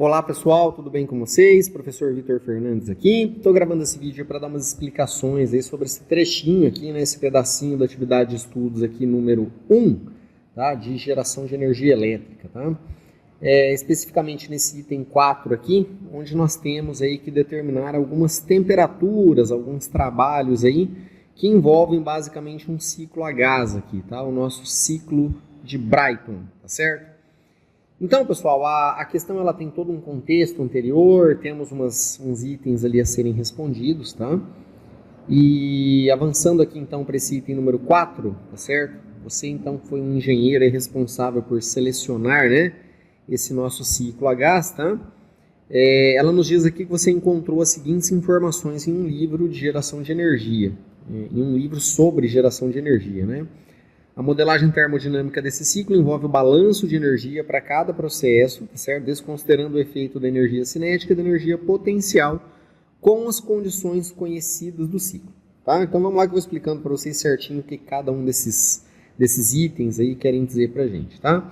Olá pessoal, tudo bem com vocês? Professor Vitor Fernandes aqui. Estou gravando esse vídeo para dar umas explicações aí sobre esse trechinho aqui, né, esse pedacinho da atividade de estudos aqui número 1, tá, de geração de energia elétrica. Tá? Especificamente nesse item 4 aqui, onde nós temos aí que determinar algumas temperaturas, alguns trabalhos aí que envolvem basicamente um ciclo a gás aqui, tá? O nosso ciclo de Brayton, tá certo? Então, pessoal, a questão ela tem todo um contexto anterior, temos uns itens ali a serem respondidos, tá? E avançando aqui então para esse item número 4, tá certo? Você então foi um engenheiro responsável por selecionar, né, esse nosso ciclo a gás, tá? Ela nos diz aqui que você encontrou as seguintes informações em um livro de geração de energia, em um livro sobre geração de energia, né? A modelagem termodinâmica desse ciclo envolve o balanço de energia para cada processo, tá certo? Desconsiderando o efeito da energia cinética e da energia potencial com as condições conhecidas do ciclo. Tá? Então vamos lá que eu vou explicando para vocês certinho o que cada um desses itens aí querem dizer para a gente. Tá?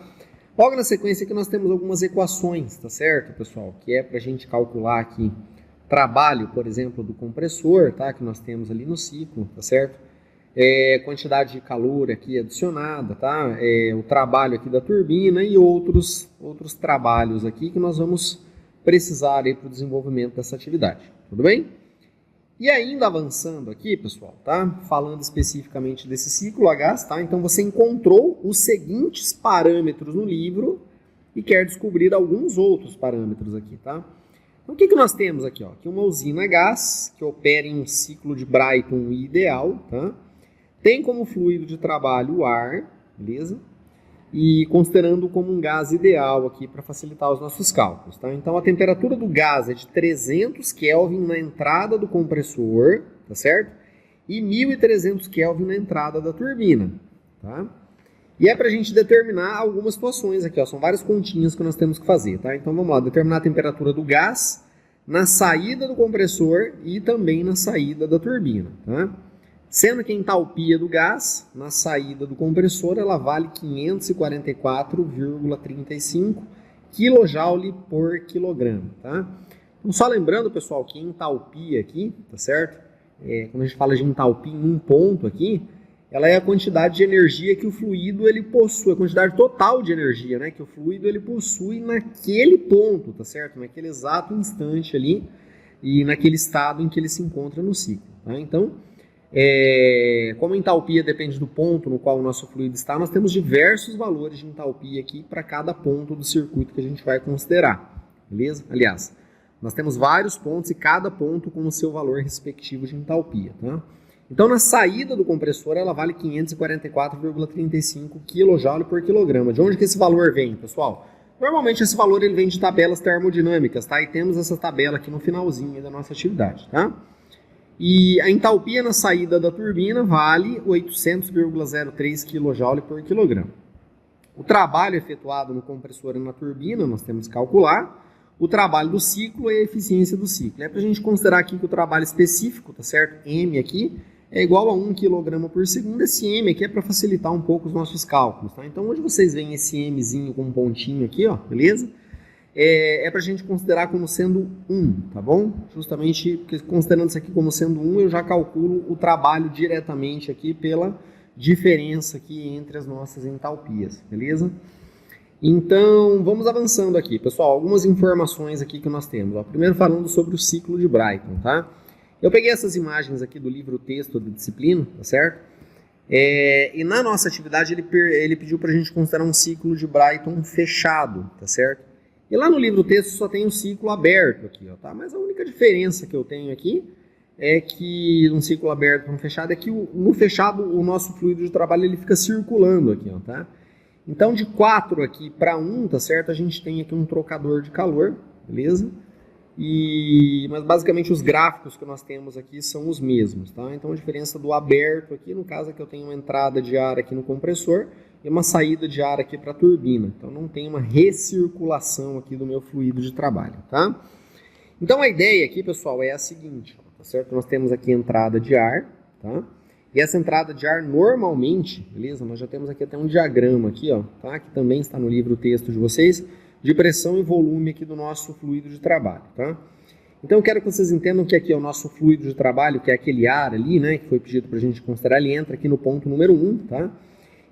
Logo na sequência aqui nós temos algumas equações, tá certo, pessoal? Que é para a gente calcular aqui trabalho, por exemplo, do compressor, tá? Que nós temos ali no ciclo, tá certo? Quantidade de calor aqui adicionada, tá? O trabalho aqui da turbina e outros trabalhos aqui que nós vamos precisar para o desenvolvimento dessa atividade, tudo bem? E ainda avançando aqui, pessoal, tá? Falando especificamente desse ciclo a gás, tá? Então você encontrou os seguintes parâmetros no livro e quer descobrir alguns outros parâmetros aqui, tá? Então o que nós temos aqui, ó? Aqui uma usina a gás que opera em um ciclo de Brayton ideal, tá? Tem como fluido de trabalho o ar, beleza? E considerando como um gás ideal aqui para facilitar os nossos cálculos, tá? Então a temperatura do gás é de 300 Kelvin na entrada do compressor, tá certo? E 1300 Kelvin na entrada da turbina, tá? E é para a gente determinar algumas situações aqui, ó. São várias continhas que nós temos que fazer, tá? Então vamos lá, determinar a temperatura do gás na saída do compressor e também na saída da turbina, tá? Sendo que a entalpia do gás na saída do compressor ela vale 544,35 kJ por quilograma, tá? Então só lembrando, pessoal, que entalpia aqui, tá certo? Quando a gente fala de entalpia em um ponto aqui, ela é a quantidade de energia que o fluido ele possui, a quantidade total de energia, né, que o fluido ele possui naquele ponto, tá certo? Naquele exato instante ali e naquele estado em que ele se encontra no ciclo, tá? Então como a entalpia depende do ponto no qual o nosso fluido está, nós temos diversos valores de entalpia aqui para cada ponto do circuito que a gente vai considerar, beleza? Aliás, nós temos vários pontos e cada ponto com o seu valor respectivo de entalpia, tá? Então, na saída do compressor, ela vale 544,35 kJ por quilograma. De onde que esse valor vem, pessoal? Normalmente esse valor ele vem de tabelas termodinâmicas, tá? E temos essa tabela aqui no finalzinho da nossa atividade, tá? E a entalpia na saída da turbina vale 800,03 kJ por quilograma. O trabalho efetuado no compressor e na turbina, nós temos que calcular. O trabalho do ciclo e a eficiência do ciclo. É para a gente considerar aqui que o trabalho específico, tá certo? M aqui, é igual a 1 kg por segundo. Esse M aqui é para facilitar um pouco os nossos cálculos, tá? Então, onde vocês veem esse Mzinho com um pontinho aqui, ó, beleza? Para a gente considerar como sendo 1, tá bom? Justamente porque considerando isso aqui como sendo 1, eu já calculo o trabalho diretamente aqui pela diferença aqui entre as nossas entalpias, beleza? Então, vamos avançando aqui, pessoal. Algumas informações aqui que nós temos. Ó. Primeiro falando sobre o ciclo de Brayton, tá? Eu peguei essas imagens aqui do livro texto da disciplina, tá certo? E na nossa atividade ele pediu para a gente considerar um ciclo de Brayton fechado, tá certo? E lá no livro texto só tem um ciclo aberto aqui, ó, tá? Mas a única diferença que eu tenho aqui é que um ciclo aberto para um fechado é que no fechado o nosso fluido de trabalho ele fica circulando aqui, ó, tá? Então de 4 aqui para 1, tá certo? A gente tem aqui um trocador de calor, beleza? Mas basicamente os gráficos que nós temos aqui são os mesmos, tá? Então a diferença do aberto aqui, no caso é que eu tenho uma entrada de ar aqui no compressor e uma saída de ar aqui para a turbina. Então não tem uma recirculação aqui do meu fluido de trabalho, tá? Então a ideia aqui, pessoal, é a seguinte, tá certo? Nós temos aqui a entrada de ar, tá? E essa entrada de ar normalmente, beleza? Nós já temos aqui até um diagrama aqui, ó, tá? Que também está no livro texto de vocês. de pressão e volume aqui do nosso fluido de trabalho, tá? Então eu quero que vocês entendam que aqui é o nosso fluido de trabalho, que é aquele ar ali, né, que foi pedido para a gente considerar, ele entra aqui no ponto número 1, tá?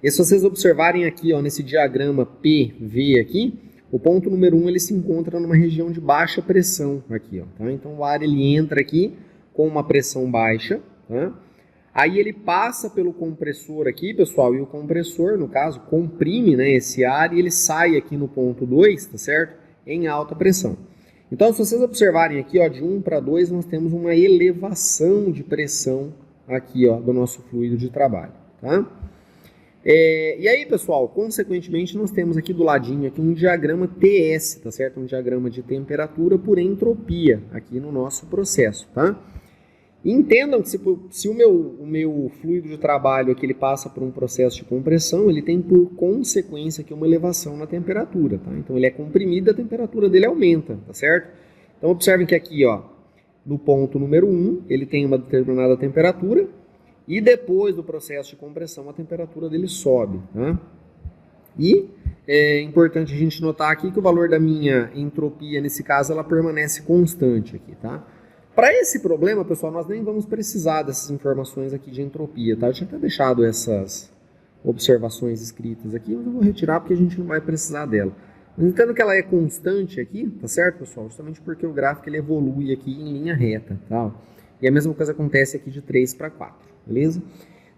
E se vocês observarem aqui, ó, nesse diagrama PV aqui, o ponto número 1 ele se encontra numa região de baixa pressão aqui, ó, tá? Então o ar ele entra aqui com uma pressão baixa, tá? Aí ele passa pelo compressor aqui, pessoal, e o compressor, no caso, comprime, né, esse ar e ele sai aqui no ponto 2, tá certo? Em alta pressão. Então, se vocês observarem aqui, ó, de 1 para 2, nós temos uma elevação de pressão aqui, ó, do nosso fluido de trabalho, tá? E aí, pessoal, consequentemente, nós temos aqui do ladinho aqui um diagrama TS, tá certo? Um diagrama de temperatura por entropia aqui no nosso processo, tá? Entendam que se o meu fluido de trabalho aqui ele passa por um processo de compressão, ele tem por consequência aqui uma elevação na temperatura, tá? Então ele é comprimido, a temperatura dele aumenta, tá certo? Então observem que aqui, ó, no ponto número 1, ele tem uma determinada temperatura e depois do processo de compressão a temperatura dele sobe, tá? E é importante a gente notar aqui que o valor da minha entropia, nesse caso, ela permanece constante aqui, tá? Para esse problema, pessoal, nós nem vamos precisar dessas informações aqui de entropia, tá? Eu tinha até deixado essas observações escritas aqui, mas eu vou retirar porque a gente não vai precisar dela. Mas entendo que ela é constante aqui, tá certo, pessoal? Justamente porque o gráfico ele evolui aqui em linha reta, tá? E a mesma coisa acontece aqui de 3 para 4, beleza?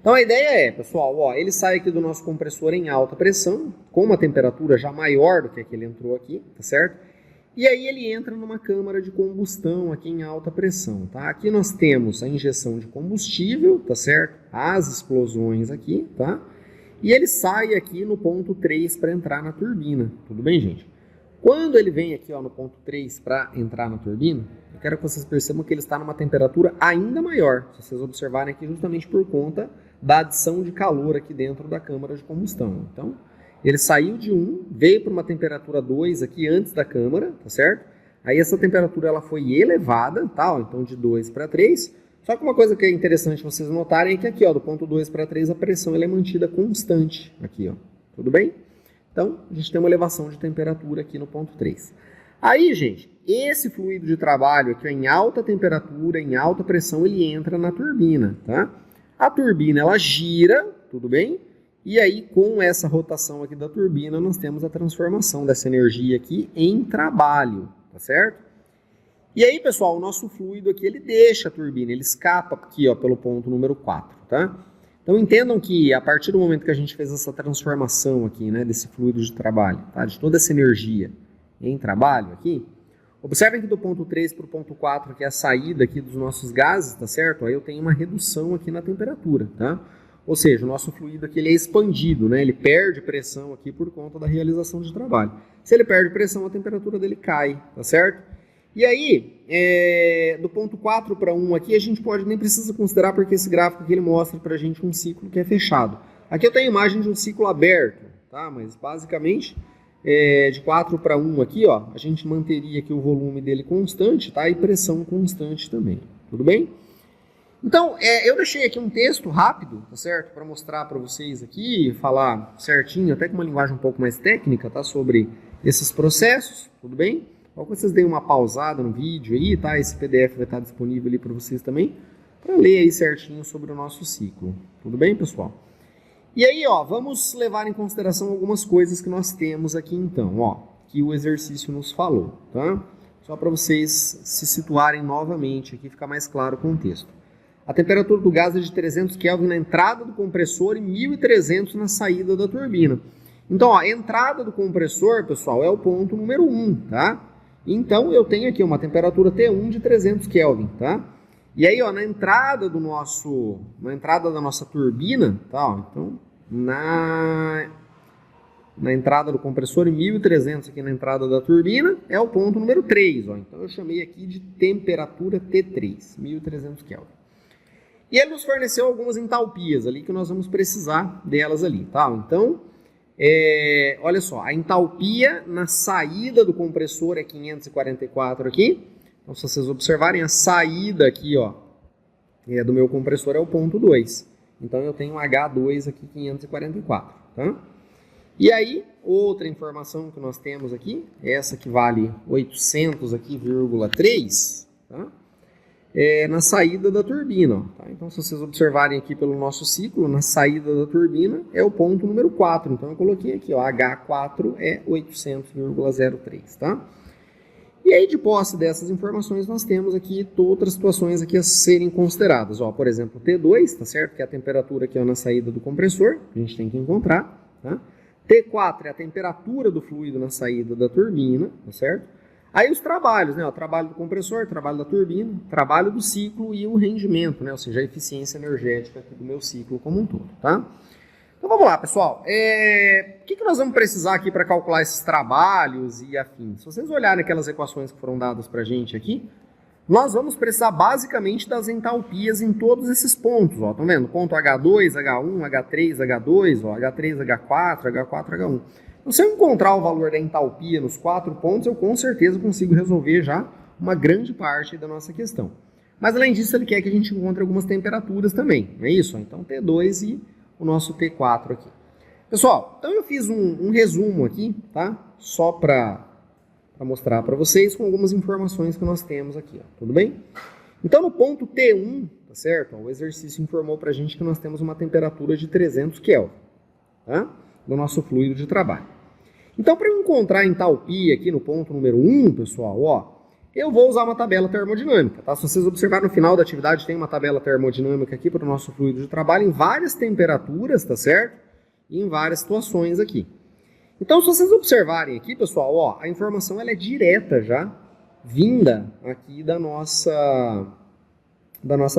Então a ideia é, pessoal, ó, ele sai aqui do nosso compressor em alta pressão, com uma temperatura já maior do que a que ele entrou aqui, tá certo? E aí ele entra numa câmara de combustão aqui em alta pressão, tá? Aqui nós temos a injeção de combustível, tá certo? As explosões aqui, tá? E ele sai aqui no ponto 3 para entrar na turbina, tudo bem, gente? Quando ele vem aqui, ó, no ponto 3 para entrar na turbina, eu quero que vocês percebam que ele está numa temperatura ainda maior, se vocês observarem aqui, justamente por conta da adição de calor aqui dentro da câmara de combustão. Então, ele saiu de 1, veio para uma temperatura 2 aqui antes da câmara, tá certo? Aí essa temperatura ela foi elevada, tá? Ó, então de 2 para 3. Só que uma coisa que é interessante vocês notarem é que aqui, ó, do ponto 2 para 3 a pressão ela é mantida constante aqui, ó. Tudo bem? Então, a gente tem uma elevação de temperatura aqui no ponto 3. Aí, gente, esse fluido de trabalho aqui ó, em alta temperatura, em alta pressão, ele entra na turbina, tá? A turbina ela gira, tudo bem? E aí, com essa rotação aqui da turbina, nós temos a transformação dessa energia aqui em trabalho, tá certo? E aí, pessoal, o nosso fluido aqui, ele deixa a turbina, ele escapa aqui, ó, pelo ponto número 4, tá? Então, entendam que a partir do momento que a gente fez essa transformação aqui, né, desse fluido de trabalho, tá? De toda essa energia em trabalho aqui, observem que do ponto 3 para o ponto 4, que é a saída aqui dos nossos gases, tá certo? Aí eu tenho uma redução aqui na temperatura, tá? Ou seja, o nosso fluido aqui ele é expandido, né? Ele perde pressão aqui por conta da realização de trabalho. Se ele perde pressão, a temperatura dele cai, tá certo? E aí, do ponto 4 para 1 aqui, a gente nem precisa considerar porque esse gráfico aqui ele mostra para a gente um ciclo que é fechado. Aqui eu tenho a imagem de um ciclo aberto, tá? Mas basicamente, de 4 para 1 aqui, ó, a gente manteria aqui o volume dele constante, tá? E pressão constante também, tudo bem? Então, eu deixei aqui um texto rápido, tá certo? Para mostrar para vocês aqui, falar certinho, até com uma linguagem um pouco mais técnica, tá? Sobre esses processos, tudo bem? Ou vocês deem uma pausada no vídeo aí, tá? Esse PDF vai estar disponível ali para vocês também, para ler aí certinho sobre o nosso ciclo. Tudo bem, pessoal? E aí, ó, vamos levar em consideração algumas coisas que nós temos aqui então, ó, que o exercício nos falou, tá? Só para vocês se situarem novamente aqui, ficar mais claro o contexto. A temperatura do gás é de 300 Kelvin na entrada do compressor e 1.300 na saída da turbina. Então, ó, a entrada do compressor, pessoal, é o ponto número 1, tá? Então, eu tenho aqui uma temperatura T1 de 300 Kelvin, tá? E aí, ó, na entrada da nossa turbina, tá? Ó, então, na entrada do compressor e 1.300 aqui na entrada da turbina, é o ponto número 3, ó. Então, eu chamei aqui de temperatura T3, 1.300 Kelvin. E ele nos forneceu algumas entalpias ali que nós vamos precisar delas ali, tá? Então, olha só, a entalpia na saída do compressor é 544 aqui. Então, se vocês observarem, a saída aqui, ó, do meu compressor é o ponto 2. Então, eu tenho H2 aqui, 544, tá? E aí, outra informação que nós temos aqui, essa que vale 800 aqui, 3, tá? Na saída da turbina. Ó, tá? Então, se vocês observarem aqui pelo nosso ciclo, na saída da turbina é o ponto número 4. Então, eu coloquei aqui, ó, H4 é 800,03, tá? E aí, de posse dessas informações, nós temos aqui outras situações aqui a serem consideradas. Ó, por exemplo, T2, tá certo? Que é a temperatura aqui ó, na saída do compressor, que a gente tem que encontrar, tá? T4 é a temperatura do fluido na saída da turbina, tá certo? Aí os trabalhos, né? O trabalho do compressor, trabalho da turbina, trabalho do ciclo e o rendimento, né? Ou seja, a eficiência energética aqui do meu ciclo como um todo, tá? Então vamos lá, pessoal. O que nós vamos precisar aqui para calcular esses trabalhos e afins? Se vocês olharem aquelas equações que foram dadas para a gente aqui, nós vamos precisar basicamente das entalpias em todos esses pontos. Ó, estão vendo? Ponto H2, H1, H3, H2, ó, H3, H4, H4, H1. Então, se eu encontrar o valor da entalpia nos 4 pontos, eu com certeza consigo resolver já uma grande parte da nossa questão. Mas além disso, ele quer que a gente encontre algumas temperaturas também, não é isso? Então T2 e o nosso T4 aqui. Pessoal, então eu fiz um resumo aqui, tá? Só para mostrar para vocês com algumas informações que nós temos aqui, ó. Tudo bem? Então no ponto T1, tá certo? Ó, o exercício informou para a gente que nós temos uma temperatura de 300 Kelvin, tá? Do nosso fluido de trabalho. Então para eu encontrar a entalpia aqui no ponto número 1, pessoal, ó, eu vou usar uma tabela termodinâmica, tá? Se vocês observarem no final da atividade, tem uma tabela termodinâmica aqui para o nosso fluido de trabalho em várias temperaturas, tá certo? E em várias situações aqui. Então, se vocês observarem aqui, pessoal, ó, a informação ela é direta já, vinda aqui da nossa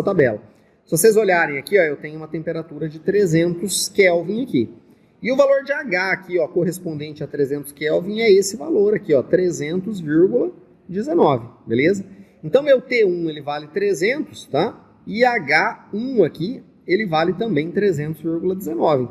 tabela. Se vocês olharem aqui, ó, eu tenho uma temperatura de 300 Kelvin aqui. E o valor de H aqui, ó, correspondente a 300 Kelvin é esse valor aqui, ó, 300,19, beleza? Então, meu T1 ele vale 300, tá? E H1 aqui, ele vale também 300,19.